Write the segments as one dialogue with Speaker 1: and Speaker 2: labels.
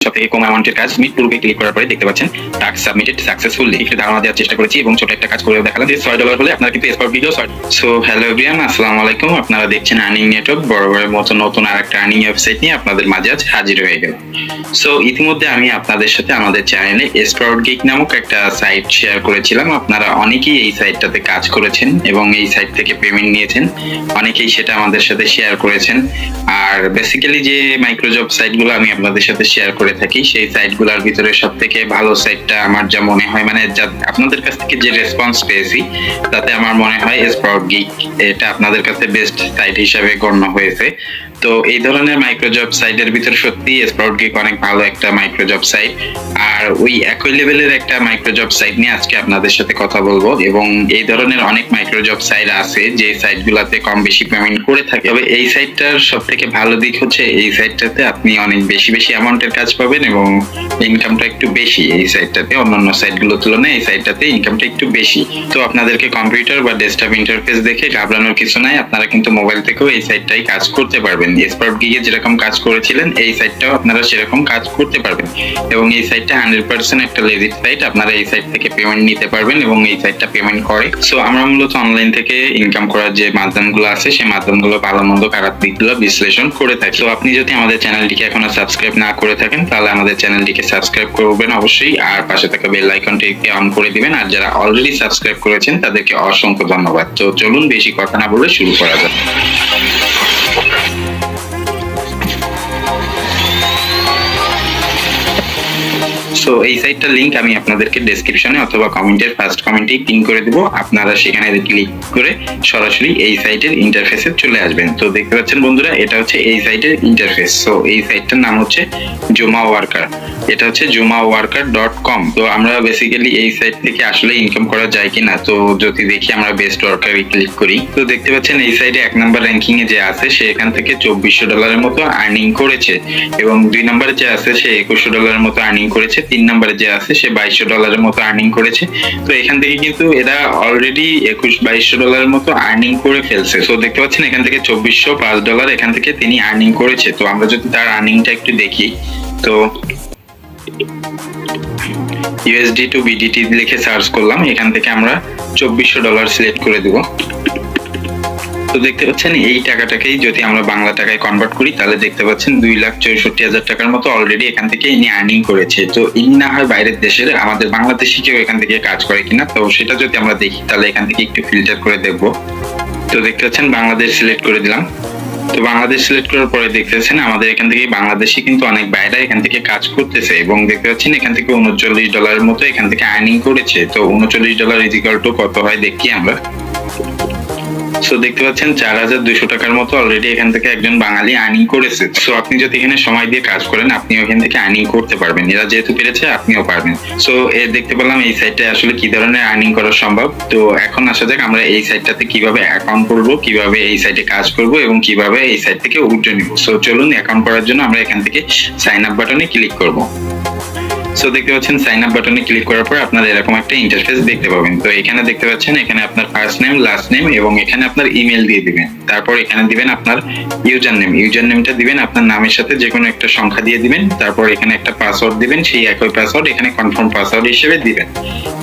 Speaker 1: সবথেকে কম অ্যামাউন্টের কাজ মিট পূর্বে ক্লিক করার পরে দেখতে পাচ্ছেন টাস্ক সাবমিটেড সাকসেসফুলি। একটু ধারণা দেওয়ার চেষ্টা করেছি এবং ছোট একটা কাজ করেও দেখালাম যে $6 হলে আপনারা কিন্তু expert video. So hello everyone, আসসালামু আলাইকুম। আপনারা দেখছেন আর্নিং নেটওয়ার্ক, বরাবরের মতো নতুন আরেকটা আর্নিং ওয়েবসাইট নিয়ে আপনাদের মাঝে আজ হাজির হয়ে গেল। সো ইতিমধ্যে আমি আপনাদের সাথে আমাদের চ্যানেলে স্প্রাউট গিগ নামক একটা সাইট শেয়ার করেছিলাম। আপনারা অনেকেই এই সাইটটাতে কাজ করেছেন এবং এই সাইট থেকে পেমেন্ট নিয়েছেন, অনেকেই সেটা আমাদের সাথে শেয়ার করেছেন। আর বেসিক্যালি যে মাইক্রোজব সাইটগুলো আমি আপনাদের সাথে শেয়ার করে থাকি, সেই সাইটগুলোর ভিতরে সব থেকে ভালো সাইটটা আমার যা মনে হয়, মানে আপনাদের কাছ থেকে যে রেসপন্স পেয়েছি তাতে আমার মনে হয় স্প্রাউট গিগ এটা আপনাদের কাছে বেস্ট সাইট হিসাবে গণ্য হয়েছে। তো এই ধরনের মাইক্রোজব সাইটের ভিতরে সত্যি স্প্রাউট গিগ অনেক ভালো একটা মাইক্রোজব সাইট। আর ওই একই লেভেলের একটা মাইক্রোজব সাইট নিয়ে আজকে আপনাদের সাথে কথা বলবো। এবং এই ধরনের অনেক মাইক্রোজব সাইট আছে যে সাইটগুলোতে কম বেশি পেমেন্ট করে থাকে, তবে এই সাইটটার সব থেকে ভালো দিক হচ্ছে এই সাইটটাতে আপনি অনেক বেশি বেশি অ্যামাউন্টের কাজ পাবেন এবং ইনকামটা একটু বেশি। এই সাইটটাতে অন্যান্য সাইটগুলোর তুলনায় এই সাইটটাতে ইনকামটা একটু বেশি। তো আপনাদেরকে কম্পিউটার বা ডেস্কটপ ইন্টারফেস দেখে ঘাবড়ানোর কিছু নাই, আপনারা কিন্তু মোবাইল থেকেও এই সাইটটাই কাজ করতে পারবেন। স্প্রাউট গিগে যেরকম কাজ করেছিলেন এই সাইটটাও আপনারা সেরকম কাজ করতে পারবেন। এবং এই সাইটটা 100% একটা লেজিট সাইট, আপনারা এই সাইট থেকে পেমেন্ট নিতে পারবেন এবং এই সাইটটা পেমেন্ট করে। সো আমরা মূলত অনলাইন থেকে ইনকাম করার যে মাধ্যমগুলো আছে সেই মাধ্যমগুলো ভালো মন্দ খারাপ দিকগুলো বিশ্লেষণ করে থাকি। তো আপনি যদি আমাদের চ্যানেলটিকে এখনো সাবস্ক্রাইব না করে থাকেন তাহলে আমাদের চ্যানেলটিকে সাবস্ক্রাইব করবেন অবশ্যই, আর পাশে থাকা বেল আইকনটিকে অন করে দিবেন। আর যারা অলরেডি সাবস্ক্রাইব করেছেন তাদেরকে অসংখ্য ধন্যবাদ। তো চলুন বেশি কথা না বলে শুরু করা যাক। সো এই সাইটটার লিংক আমি আপনাদেরকে ডেসক্রিপশনে অথবা কমেন্টের ফার্স্ট কমেন্টেই পিন করে দেবো। আপনারা সেখানে ক্লিক করে সরাসরি এই সাইটের ইন্টারফেসে চলে আসবেন। তো দেখতে পাচ্ছেন বন্ধুরা, এটা হচ্ছে এই সাইটের ইন্টারফেস। সো এই সাইটটার নাম হচ্ছে জুমা ওয়ার্কার, এটা হচ্ছে jumaworker.com। তো আমরা বেসিক্যালি এই সাইট থেকে আসলে ইনকাম করা যায় কিনা, তো যদি দেখি আমরা বেস্ট ওয়ার্কারে ক্লিক করি, তো দেখতে পাচ্ছেন এই সাইটে 1 নাম্বার র্যাঙ্কিং এ যে আছে সে এখান থেকে $2400 মতো আর্নিং করেছে এবং 2 নম্বরে যে আছে সে $2100 মতো আর্নিং করেছে, 3 নম্বরে যে আছে সে $2200 মতো আর্নিং করেছে। তো এখান থেকে কিন্তু এরা অলরেডি $2200 মতো আর্নিং করে ফেলছে। তো দেখতে পাচ্ছেন এখান থেকে $2405 এখান থেকে তিনি আর্নিং করেছে। তো আমরা যদি তার আর্নিংটা একটু দেখি, তো USD টু BDT লিখে সার্চ করলাম, এখান থেকে আমরা $2400 সিলেক্ট করে দেব। তো দেখতে পাচ্ছেন এই টাকাটাকেই যদি আমরা বাংলা টাকায় কনভার্ট করি তাহলে দেখতে পাচ্ছেন 2,64,000 টাকার মতো অলরেডি এখান থেকে ইনি আর্নিং করেছে। তো ইনি না হয় বাইরের দেশের, আমাদের বাংলাদেশি কেউ এখান থেকে কাজ করে কিনা, তো সেটা যদি আমরা দেখি তাহলে এখান থেকে একটু ফিল্টার করে দেখবো। তো দেখতে পাচ্ছেন বাংলাদেশ সিলেক্ট করে দিলাম। তো বাংলাদেশ সিলেক্ট করার পরে দেখতেছেন আমাদের এখান থেকে বাংলাদেশি কিন্তু অনেক বাইরে এখান থেকে কাজ করতেছে এবং দেখতে পাচ্ছেন এখান থেকে $39 মতো এখান থেকে আর্নিং করেছে। তো $39 ইজিক্যাল টু কত হয় দেখি আমরা। সো দেখতে পাচ্ছেন 4200 টাকার মতো অলরেডি এখান থেকে একজন বাঙালি আর্নিং করেছে। সো আপনি যদি এখানে সময় দিয়ে কাজ করেন আপনি এখান থেকে আর্নিং করতে পারবেন, এরা যেহেতু পেরেছে আপনিও পারবেন। সো দেখতে পেলাম এই সাইটে আসলে কি ধরনের আর্নিং করা সম্ভব। তো এখন আসা যাক আমরা এই সাইটটাতে কিভাবে অ্যাকাউন্ট করবো, কিভাবে এই সাইটে কাজ করব এবং কিভাবে এই সাইট থেকে উইথড্র নিব। সো চলুন অ্যাকাউন্ট করার জন্য আমরা এখান থেকে সাইন আপ বাটনে ক্লিক করব। সো দেখতে পাচ্ছেন সাইন আপ বাটনে ক্লিক করার পর আপনারা এরকম একটা ইন্টারফেস দেখতে পাবেন। তো এখানে দেখতে পাচ্ছেন এখানে আপনার ফার্স্ট নেম, লাস্ট নেম এবং এখানে আপনার ইমেল দিয়ে দিবেন। তারপর এখানে দিবেন আপনার ইউজার নেমটা দিবেন আপনার নামের সাথে যে কোনো একটা সংখ্যা দিয়ে দিবেন। তারপর এখানে একটা পাসওয়ার্ড দিবেন, সেই একই পাসওয়ার্ড এখানে কনফার্ম পাসওয়ার্ড হিসেবে দিবেন।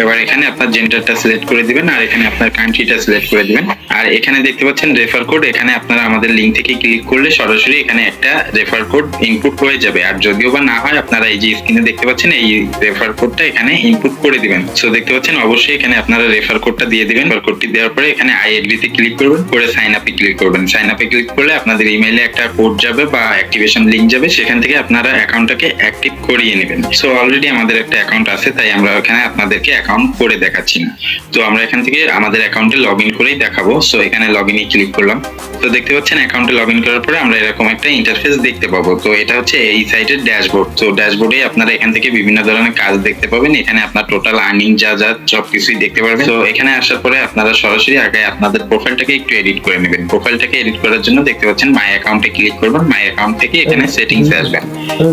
Speaker 1: এবার এখানে আপনার জেন্ডারটা সিলেক্ট করে দিবেন আর এখানে আপনার কান্ট্রিটা সিলেক্ট করে দিবেন। আর এখানে দেখতে পাচ্ছেন রেফার কোড, এখানে আপনারা আমাদের লিংক থেকে ক্লিক করলে সরাসরি এখানে একটা রেফার কোড ইনপুট হয়ে যাবে। আর যদিও বা না হয় আপনারা এই যে স্ক্রিনে দেখতে পাচ্ছেন এই রেফার কোডটা এখানে ইনপুট করে দিবেন। সো দেখতে পাচ্ছেন অবশ্যই এখানে আপনারা রেফার কোডটা দিয়ে দিবেন। রেফার কোডটি দেওয়ার পরে এখানে আইএডি তে ক্লিক করবেন, করে সাইন আপে ক্লিক করবেন। সাইন আপে ক্লিক করলে আপনাদের ইমেইলে একটা কোড যাবে বা অ্যাক্টিভেশন লিংক যাবে, সেখান থেকে আপনারা অ্যাকাউন্টটাকে অ্যাক্টিভ করিয়ে নেবেন। সো অলরেডি আমাদের একটা অ্যাকাউন্ট আছে তাই আমরা এখানে আপনাদেরকে অ্যাকাউন্ট করে দেখাচ্ছি না। তো আমরা এখান থেকে আমাদের অ্যাকাউন্টে লগইন করেই দেখাবো। সো এখানে লগইনে ক্লিক করলাম। তো দেখতে পাচ্ছেন অ্যাকাউন্টে লগইন করার পরে আমরা এরকম একটা ইন্টারফেস দেখতে পাবো। তো এটা হচ্ছে এই সাইটের ড্যাশবোর্ড। তো ড্যাশবোর্ডে আপনারা এখান থেকে বিভিন্ন ধরনের কাজ দেখতে পাবেন। এখানে আপনার টোটাল আর্নিং যা সবকিছুই দেখতে পারবেন। তো এখানে আসার পরে আপনারা সরাসরি আগে আপনাদের প্রোফাইলটাকে একটু এডিট করে নেবেন। প্রোফাইলটাকে এডিট করার জন্য দেখতে পাচ্ছেন মাই অ্যাকাউন্টে ক্লিক করবেন। মাই অ্যাকাউন্ট থেকে এখানে সেটিংসে আসবেন।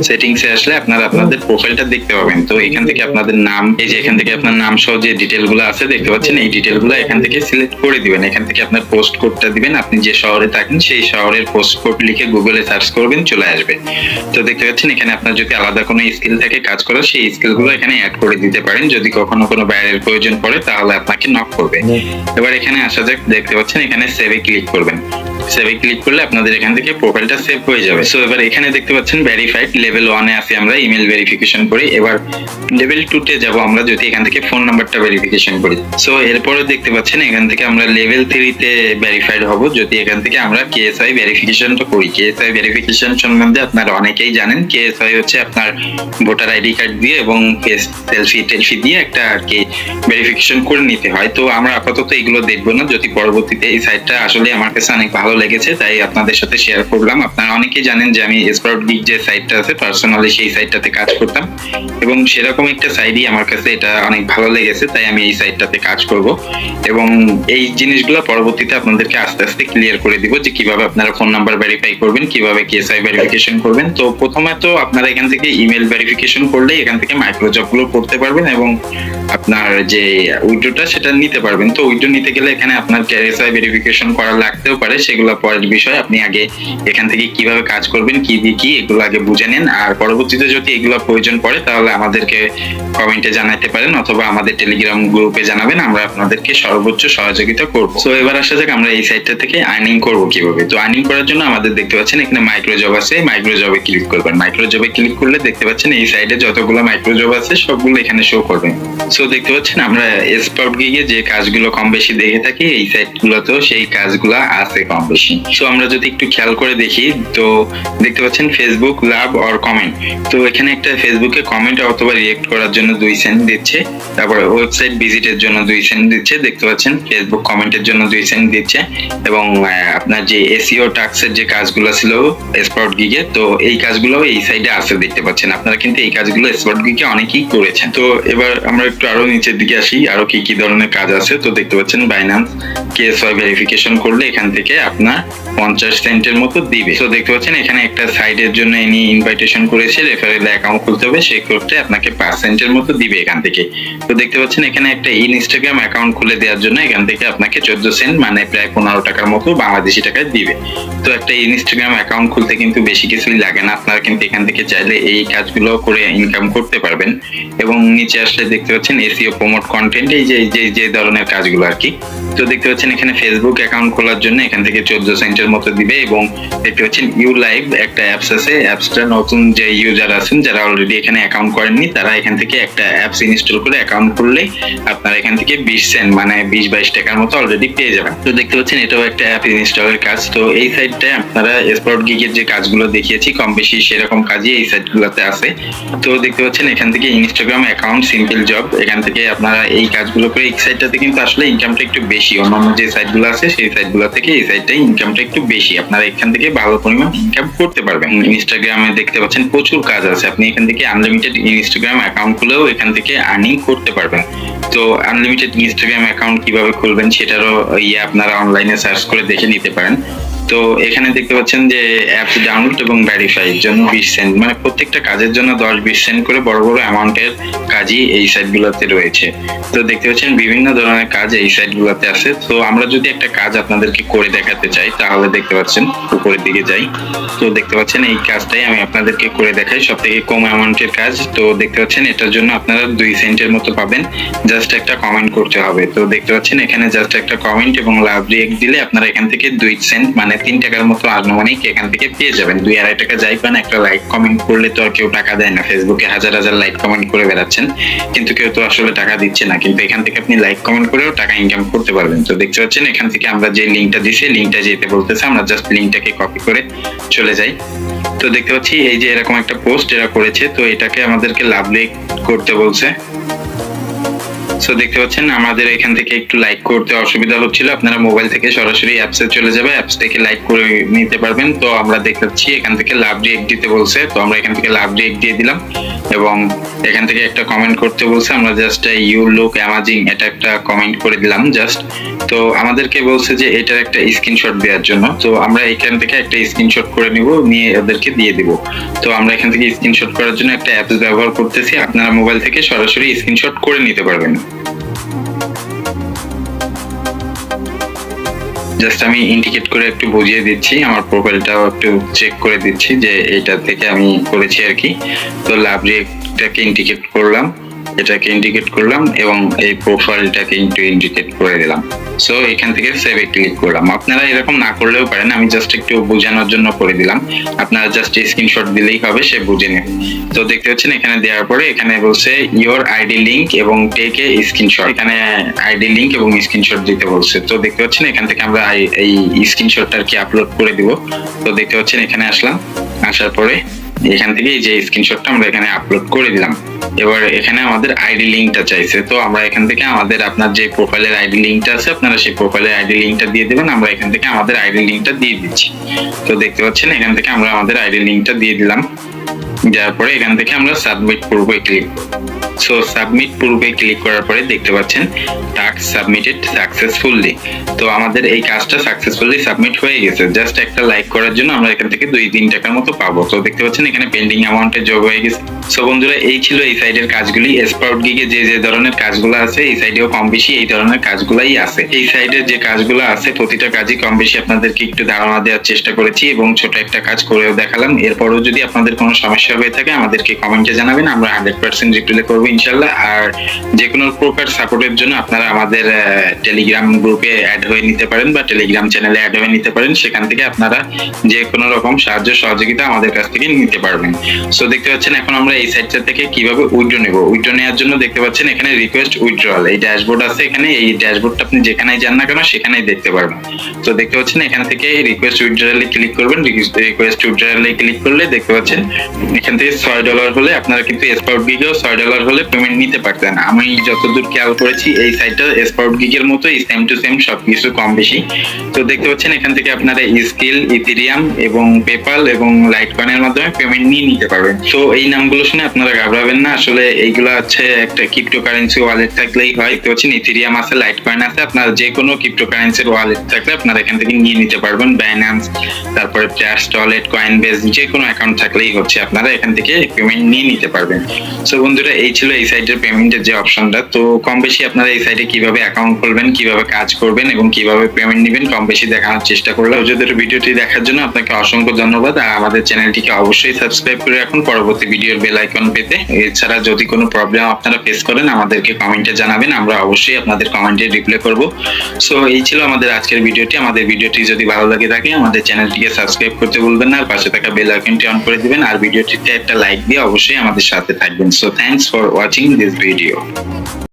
Speaker 1: সেটিংসে আসলে আপনারা আপনাদের প্রোফাইলটা দেখতে পাবেন। তো এখান থেকে আপনাদের নাম, এই যে এখান থেকে আপনার নাম সহ যে ডিটেইলগুলো আছে দেখতে পাচ্ছেন, এই ডিটেইলগুলো এখান থেকে সিলেক্ট করে দিবেন। এখান থেকে আপনার পোস্ট কোডটা দিবেন। আপনি যে শহরে থাকেন সেই শহরের পোস্ট কোড লিখে গুগলে সার্চ করবেন, চলে আসবে। তো দেখতে পাচ্ছেন এখানে আপনার যদি আলাদা কোনো স্কিল থাকে কাজ করার, সেই স্কিলগুলো এখানে অ্যাড করে দিতে পারেন। যদি কখনো কোনো বাইরের প্রয়োজন পড়ে তাহলে আপনাকে নক করবে। এবার এখানে আসা যাক, দেখতে পাচ্ছেন এখানে সেভে ক্লিক করবেন। সেভে ক্লিক করলে আপনাদের এখান থেকে প্রোফাইলটা সেভ হয়ে যাবে। সো এবার এখানে দেখতে পাচ্ছেন ভেরিফাইড, লেভেল 1 এ আছি আমরা, ইমেল ভেরিফিকেশন করি। এবার লেভেল 2 তে যাব আমরা, যদি এখান থেকে ফোন নাম্বারটা ভেরিফিকেশন করি। সো এরপরে দেখতে পাচ্ছেন এখান থেকে আমরা লেভেল 3 তে ভেরিফাইড হব, যদি এখান থেকে আমরা কেএসআই ভেরিফিকেশনটা করি। কেএসআই ভেরিফিকেশন সম্বন্ধে আপনারা অনেকেই জানেন। কেএসআই হচ্ছে আপনার ভোটার আইডি কার্ড দিয়ে এবং ফেস সেলফি দিয়ে একটা আর কি ভেরিফিকেশন করে নিতে হয়। তো আমরা আপাতত এগুলো দেখবো না, যদি পরবর্তীতে এই সাইটটা আসলে আমার কাছে অনেক ভালো লেগেছে তাই আপনাদের সাথে শেয়ার করলাম। আপনারা অনেকেই জানেন যে আমি স্পাউট গিগ যে সাইটটা আছে পার্সোনালি সেই সাইটটাতে কাজ করতাম এবং সেরকম একটা সাইটই আমার কাছে এটা অনেক ভালো লেগেছে, তাই আমি এই সাইটটাতে কাজ করব এবং এই জিনিসগুলো পরবর্তীতে আপনাদেরকে আস্তে আস্তে ক্লিয়ার করে দিব যে কিভাবে আপনারা ফোন নাম্বার ভেরিফাই করবেন, কিভাবে কেএসআই ভেরিফিকেশন করবেন। তো প্রথমে তো আপনারা এখান থেকে ইমেল ভেরিফিকেশন করলে এখান থেকে মাইক্রো জবগুলো করতে পারবেন এবং আপনার যে উইড্রোটা সেটা নিতে পারবেন। তো উইড্রো নিতে গেলে এখানে আপনার কেএসআই ভেরিফিকেশন করা লাগতেও পারে, সেগুলো পরের বিষয়। আপনি আগে এখান থেকে কিভাবে কাজ করবেন, কি এগুলো আগে বুঝে নেন। আর পরবর্তীতে যদি এগুলো প্রয়োজন পড়ে তাহলে আমাদেরকে কমেন্টে জানাতে পারেন অথবা আমাদের টেলিগ্রাম গ্রুপে জানাবেন, আমরা আপনাদেরকে সর্বোচ্চ সহযোগিতা করব। তো এবার আসা যাক আমরা এই সাইটটা থেকে আর্নিং করব কিভাবে। তো আর্নিং করার জন্য আমাদের দেখতে পাচ্ছেন এখানে মাইক্রো জব আছে, মাইক্রো জবে ক্লিক করবেন। মাইক্রো জবে ক্লিক করলে দেখতে পাচ্ছেন এই সাইটে যতগুলো মাইক্রো জব আছে সবগুলো এখানে শো করবে। সো দেখতে পাচ্ছেন আমরা স্পাউট গিগে যে কাজগুলো কম বেশি দেখে থাকি এই সাইটগুলোতেও সেই কাজগুলো আছে কম বেশি। সো আমরা যদি একটু খেয়াল করে দেখি তো দেখতে পাচ্ছেন ফেসবুক লাভ অর কমেন্ট। তো এখানে একটা ফেসবুকে কমেন্ট অথবা রিয়েক্ট করার জন্য 2 সেন্ট দিচ্ছে, তারপরে ওয়েবসাইট ভিজিটের জন্য 2 সেন্ট দিচ্ছে। দেখতে পাচ্ছেন ফেসবুক কমেন্টের জন্য 2 সেন্ট দিচ্ছে এবং আপনার যে এসইও টাস্কের যে কাজগুলো ছিল স্পাউট গিগে, তো এই কাজগুলো এই সাইডে আছে দেখতে পাচ্ছেন। আপনারা কিন্তু এই কাজগুলো স্পাউট গিগে অনেকেই করেছেন। তো এবার আমরা একটু আরো নিচের দিকে আসি, আরো কি কি ধরনের কাজ আছে। তো দেখতে পাচ্ছেন বাইন্যান্স কেএসওয়াই ভেরিফিকেশন করলে এখান থেকে আপনার 50 সেন্টের মতো দিবে। তো দেখতে পাচ্ছেন এখানে একটা সাইডের জন্য ইনি ইনভাইটেশন করেছে, রেফারেল অ্যাকাউন্ট খুলতে হবে, সেই ক্ষেত্রে আপনাকে 5 সেন্টের মতো দিবে এখান থেকে। তো দেখতে পাচ্ছেন এখানে একটা ইনস্টাগ্রাম অ্যাকাউন্ট খুলে দেওয়ার জন্য এখান থেকে আপনাকে 14 সেন্ট মানে প্রায় 15 টাকার মতো বাংলাদেশি টাকায় দিবে। তো একটা ইনস্টাগ্রাম অ্যাকাউন্ট খুলতে কিন্তু বেশি কিছুই লাগে না, আপনারা কিন্তু এখান থেকে চাইলে এই কাজগুলো করে ইনকাম করতে পারবেন। এবং নিচে আসলে দেখতে পাচ্ছেন এসইও প্রমোট কন্টেন্ট, এই যে ধরনের কাজগুলো আর কি। তো দেখতে পাচ্ছেন এখানে ফেসবুক অ্যাকাউন্ট খোলার জন্য এখান থেকে 14 সেন্টের মতো দিবে এবং দেখতে পাচ্ছেন ইউ লাইভ একটা অ্যাপস আছে। অ্যাপসটা নতুন যে ইউজার আছেন যারা অলরেডি এখানে অ্যাকাউন্ট করেননি তারা এখান থেকে একটা অ্যাপস ইনস্টল করে অ্যাকাউন্ট করলে আপনারা এখান থেকে 20 সেন্ট মানে 20-22 টাকার মতো অলরেডি পেয়ে যাবেন। তো দেখতে পাচ্ছেন এটাও একটা অ্যাপ ইনস্টলের কাজ। তো এই সাইটটায় আপনারা স্পাউট গিগের যে কাজগুলো দেখিয়েছি কম বেশি সেরকম কাজই এই সাইটগুলোতে আছে। তো দেখতে পাচ্ছেন এখান থেকে ইনস্টাগ্রাম অ্যাকাউন্ট সিম্পল জব, এখান থেকে আপনারা এই কাজগুলো করে এই সাইটটাতে কিন্তু আসলে ইনকামটা একটু বেশি, অন্যান্য যে সাইটগুলো আছে সেই সাইটগুলো থেকে এই সাইটটাই ইনকামটা একটু বেশি। আপনারা এখান থেকে ভালো পরিমাণ ইনকাম করতে পারবেন। ইনস্টাগ্রামে দেখতে পাচ্ছেন প্রচুর কাজ আছে, আপনি এখান থেকে আনলিমিটেড ইনস্টাগ্রাম অ্যাকাউন্ট খুলেও এখান থেকে আর্নিং করতে পারবেন। তো আনলিমিটেড ইনস্টাগ্রাম অ্যাকাউন্ট কিভাবে খুলবেন সেটারও আপনারা অনলাইনে সার্চ করে দেখে নিতে পারেন। তো এখানে দেখতে পাচ্ছেন যে অ্যাপস ডাউনলোড এবং ভেরিফাই এর জন্য 20 সেন্ট মানে প্রত্যেকটা কাজের জন্য 10-20 সেন্ট করে বড় বড় অ্যামাউন্টের কাজই এই সাইটগুলোতে রয়েছে। তো দেখতে পাচ্ছেন বিভিন্ন ধরনের কাজ এই সাইটগুলোতে আছে। তো আমরা যদি একটা কাজ আপনাদেরকে করে দেখাতে চাই তাহলে দেখতে পাচ্ছেন উপরের দিকে যাই, তো দেখতে পাচ্ছেন এই কাজটাই আমি আপনাদেরকে করে দেখাই, সব থেকে কম অ্যামাউন্টের কাজ। তো দেখতে পাচ্ছেন এটার জন্য আপনারা 2 সেন্টের মতো পাবেন, জাস্ট একটা কমেন্ট করতে হবে। তো দেখতে পাচ্ছেন এখানে জাস্ট একটা কমেন্ট এবং লাভ রিয়েক্ট দিলে আপনারা এখান থেকে 2 সেন্ট মানে 3 টাকার মতো আনুমানিক এখান থেকে পেয়ে যাবেন। 2-2.5 টাকা যাই পান, একটা লাইক কমেন্ট করলে তো আর কেউ টাকা দেয় না। ফেসবুকে হাজার হাজার লাইক কমেন্ট করে বেড়াচ্ছেন কিন্তু কেউ তো আসলে টাকা দিচ্ছে না, কিন্তু এখান থেকে আপনি লাইক কমেন্ট করেও টাকা ইনকাম করতে পারবেন। তো দেখতে পাচ্ছেন এখান থেকে আমরা যে লিঙ্কটা দিছি লিঙ্কটা যেতে বলতেছে, আমরা জাস্ট লিঙ্কটাকে কপি করে চলে যাই। তো দেখতে পাচ্ছি এই যে এরকম একটা পোস্ট এরা করেছে, তো এটাকে আমাদেরকে লাভ রিয়েক্ট করতে বলছে। সো দেখতে পাচ্ছেন আমাদের এখান থেকে একটু লাইক করতে অসুবিধা হচ্ছিল, আপনারা মোবাইল থেকে সরাসরি অ্যাপসে চলে যাবে, অ্যাপস থেকে লাইক করে নিতে পারবেন। তো আমরা দেখতে এখান থেকে লাভ রিয়েক্ট দিতে বলছে, তো আমরা এখান থেকে লাভ রিয়েক্ট দিয়ে দিলাম এবং এখান থেকে একটা কমেন্ট করতে বলছে, আমরা জাস্ট ইউ লুক অ্যামাজিং এটা একটা কমেন্ট করে দিলাম জাস্ট। তো আমাদেরকে বলছে যে এটার একটা স্ক্রিনশট দেওয়ার জন্য, তো আমরা এখান থেকে একটা স্ক্রিনশট করে নিব, নিয়ে ওদেরকে দিয়ে দিব। তো আমরা এখান থেকে স্ক্রিনশট করার জন্য একটা অ্যাপস ব্যবহার করতেছি, আপনারা মোবাইল থেকে সরাসরি স্ক্রিনশট করে নিতে পারবেন। জাস্ট আমি ইন্ডিকেট করে একটু বুঝিয়ে দিচ্ছি, আমার প্রোফাইলটাও একটু চেক করে দিচ্ছি যে এইটা থেকে আমি করেছি আর কি। তো লাভ রিয়েক্টটাকে ইন্ডিকেট করলাম, এটাকে ইন্ডিকেট করলাম এবং এই প্রোফাইলটাকে ইন্ডিকেট করে দিলাম। সো এখান থেকে সেভে ক্লিক করলাম। আপনারা এরকম না করলেও পারেন, আমি জাস্ট একটু বোঝানোর জন্য করে দিলাম, আপনারা জাস্ট স্ক্রিনশট দিলেই হবে, সে বুঝে নেবে। তো দেখতে পাচ্ছেন এখানে দেওয়ার পরে এখানে বলছে ইওর আইডি লিংক এবং টেক এ স্ক্রিনশট, এখানে আইডি লিংক এবং স্ক্রিনশট দিতে বলছে। তো দেখতে পাচ্ছেন এখান থেকে আমরা এই স্ক্রিনশটটা আর কি আপলোড করে দিব। তো দেখতে পাচ্ছেন এখানে আসলাম, আসার পরে এখান থেকে এই যে স্ক্রিনশটটা আমরা এখানে আপলোড করে দিলাম। এবার এখানে আমাদের আইডি লিংকটা চাইছে, তো আমরা এখান থেকে আমাদের আপনার যে প্রোফাইলের আইডি লিংকটা আছে আপনারা সেই প্রোফাইলের আইডি লিংকটা দিয়ে দেবেন, আমরা এখান থেকে আমাদের আইডি লিংকটা দিয়ে দিচ্ছি। তো দেখতে পাচ্ছেন এখান থেকে আমরা আমাদের আইডি লিংকটা দিয়ে দিলাম, দেওয়ার পরে এখান থেকে আমরা সাবমিট পূর্বে ক্লিক। সো সাবমিট পূর্বে ক্লিক করার পরে দেখতে পাচ্ছেন টাস্ক সাবমিটেড সাকসেসফুলি। তো আমাদের এই কাজটা সাকসেসফুলি সাবমিট হয়ে গেছে, জাস্ট একটা লাইক করার জন্য আমরা এখান থেকে 2-3 টাকার মতো পাবো। তো দেখতে পাচ্ছেন এখানে পেন্ডিং অ্যামাউন্টে যোগ হয়ে গেছে। সো বন্ধুরা এই ছিল এই সাইডের কাজগুলি। স্পাউট গিগে যে যে ধরনের কাজগুলো আছে এই সাইডেও কম বেশি এই ধরনের কাজগুলাই আছে। এই সাইডের যে কাজগুলো আছে প্রতিটা কাজই কম বেশি আপনাদেরকে একটু ধারণা দেওয়ার চেষ্টা করেছি এবং ছোট একটা কাজ করেও দেখালাম। এরপরও যদি আপনাদের কোনো সমস্যা হয়ে থাকে আমাদেরকে কমেন্টে জানাবেন, আমরা 100% রিপ্লাই করবো ইনশাল্লাহ। আর যে কোনো প্রকার সাপোর্টের জন্য আপনারা আমাদের টেলিগ্রাম গ্রুপে অ্যাড হয়ে নিতে পারেন বা টেলিগ্রাম চ্যানেলে অ্যাড হয়ে নিতে পারেন, সেখান থেকে আপনারা যে কোনো রকম সাহায্য সহযোগিতা আমাদের কাছ থেকে নিতে পারবেন। সো দেখতে পাচ্ছেন এখন আমরা এই সাইটটা থেকে কিভাবে উইথড্র নেব। উইথড্র নেওয়ার জন্য দেখতে পাচ্ছেন এখানে রিকোয়েস্ট উইথড্রয়াল এই ড্যাশবোর্ড আছে, এখানে এই ড্যাশবোর্ডটা আপনি যেখানেই যান না কেন সেখানেই দেখতে পারবেন। তো দেখতে পাচ্ছেন এখান থেকে রিকোয়েস্ট উইথড্রয়ালে ক্লিক করবেন, রিকোয়েস্ট উইথড্রয়ালে ক্লিক করলে দেখতে পাচ্ছেন এখান থেকে $6 হলে আপনারা কিন্তু স্পাউট গিগেও $6 হলে পেমেন্ট নিতে পারতেন। আমি যতদূর খেয়াল করেছি এই সাইটটা স্পাউট গিগের মতোই সেম টু সেম সবকিছু কম বেশি। তো দেখতে পাচ্ছেন এখান থেকে আপনারা স্কিল, ইথেরিয়াম এবং পেপাল এবং লাইটকয়েনের মাধ্যমে পেমেন্ট নিয়ে নিতে পারবেন। তো এই নামগুলো শুনে আপনারা ঘাবড়াবেন না, আসলে এইগুলো হচ্ছে একটা ক্রিপ্টোকারেন্সি ওয়ালেট থাকলেই হয়। দেখতে পাচ্ছেন ইথেরিয়াম আছে, লাইটকয়েন আছে, আপনারা যে কোনো ক্রিপ্টোকারেন্সির ওয়ালেট থাকলে আপনারা এখান থেকে নিয়ে নিতে পারবেন। বাইন্যান্স, তারপরে ট্রাস্ট ওয়ালেট, কয়েনবেস, যে কোনো অ্যাকাউন্ট থাকলেই হচ্ছে আপনারা এখান থেকে পেমেন্ট নিয়ে নিতে পারবেন। সো বন্ধুরা এই ছিল এই সাইটের পেমেন্টের যে অপশনটা। তো কম বেশি আপনারা এই সাইটে কিভাবে অ্যাকাউন্ট খুলবেন, কিভাবে কাজ করবেন এবং কিভাবে পেমেন্ট নেবেন কম বেশি দেখানোর চেষ্টা করলাম। যদি ভিডিওটি দেখার জন্য আপনাকে অসংখ্য ধন্যবাদ। আর আমাদের চ্যানেলটিকে অবশ্যই সাবস্ক্রাইব করে রাখুন পরবর্তী ভিডিওর বেল আইকন পেতে। এছাড়া যদি কোনো প্রবলেম আপনারা ফেস করেন আমাদেরকে কমেন্টে জানাবেন, আমরা অবশ্যই আপনাদের কমেন্টে রিপ্লাই করব। সো এই ছিল আমাদের আজকের ভিডিওটি। আমাদের ভিডিওটি যদি ভালো লাগে থাকে আমাদের চ্যানেলটিকে সাবস্ক্রাইব করতে ভুলবেন না, আর পাশে থাকা বেল আইকনটি অন করে দিবেন, আর ভিডিওটিতে একটা লাইক দিয়ে অবশ্যই আমাদের সাথে থাকবেন। So thanks for watching this video.